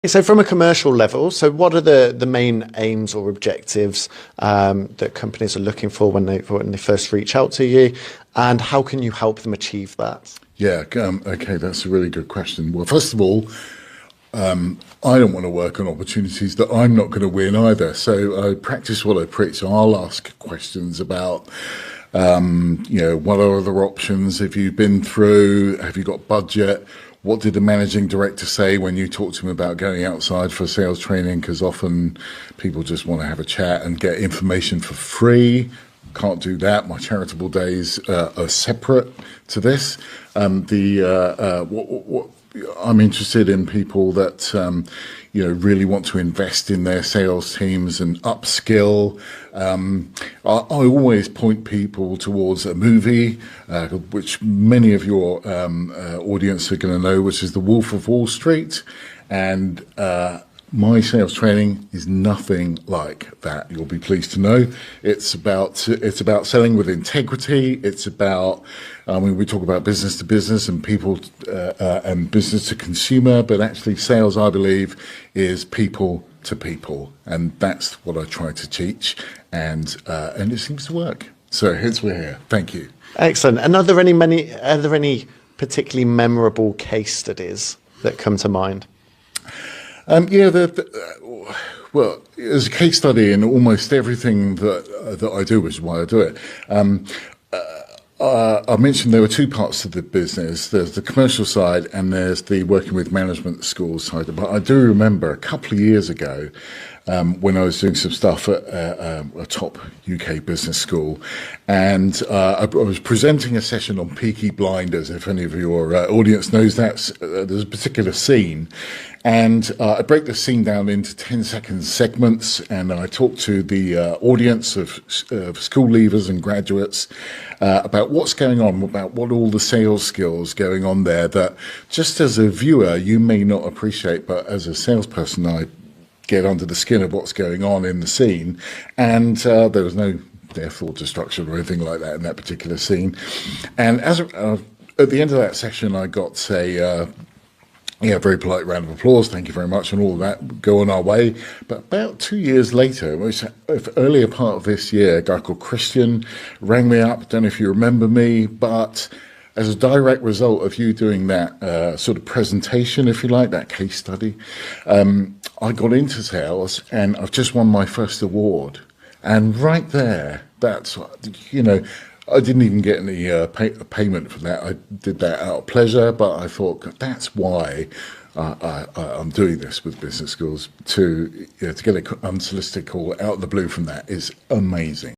So from a commercial level, so what are the main aims or objectives that companies are looking for when they first reach out to you, and how can you help them achieve that? Yeah, okay, that's a really good question. Well, first of all, I don't want to work on opportunities that I'm not going to win either. So I practice what I preach. I'll ask questions about, what are other options? Have you been through? Have you got budget? What did the managing director say when you talked to him about going outside for sales training? Because often people just want to have a chat and get information for free. Can't do that. My charitable days are separate to this. I'm interested in people that really want to invest in their sales teams and upskill. I always point people towards a movie, which many of your audience are going to know, which is The Wolf of Wall Street, and my sales training is nothing like that. You'll be pleased to know. It's about selling with integrity. It's about, we talk about business to business and people and business to consumer, but actually sales, I believe, is people to people, and that's what I try to teach, and it seems to work. So hence we're here. Thank you. Excellent. And are there any particularly memorable case studies that come to mind? Well, there's a case study in almost everything that I do, which is why I do it. I mentioned there were two parts to the business. There's the commercial side and there's the working with management schools side. But I do remember a couple of years ago when I was doing some stuff at a top UK business school, and I was presenting a session on Peaky Blinders. If any of your audience knows that, there's a particular scene. And I break the scene down into 10-second segments, and I talk to the audience of school leavers and graduates about what's going on, about what all the sales skills going on there that just as a viewer you may not appreciate, but as a salesperson I get under the skin of what's going on in the scene. And there was no death or destruction or anything like that in that particular scene. And at the end of that session I got a very polite round of applause, thank you very much, and all of that, go on our way. But about 2 years later, which earlier part of this year, a guy called Christian rang me up, don't know if you remember me, but as a direct result of you doing that sort of presentation, if you like, that case study, I got into sales and I've just won my first award. And right there, that's, I didn't even get any payment for that. I did that out of pleasure, but I thought that's why I'm doing this with business schools, to get an unsolicited call out of the blue from that is amazing.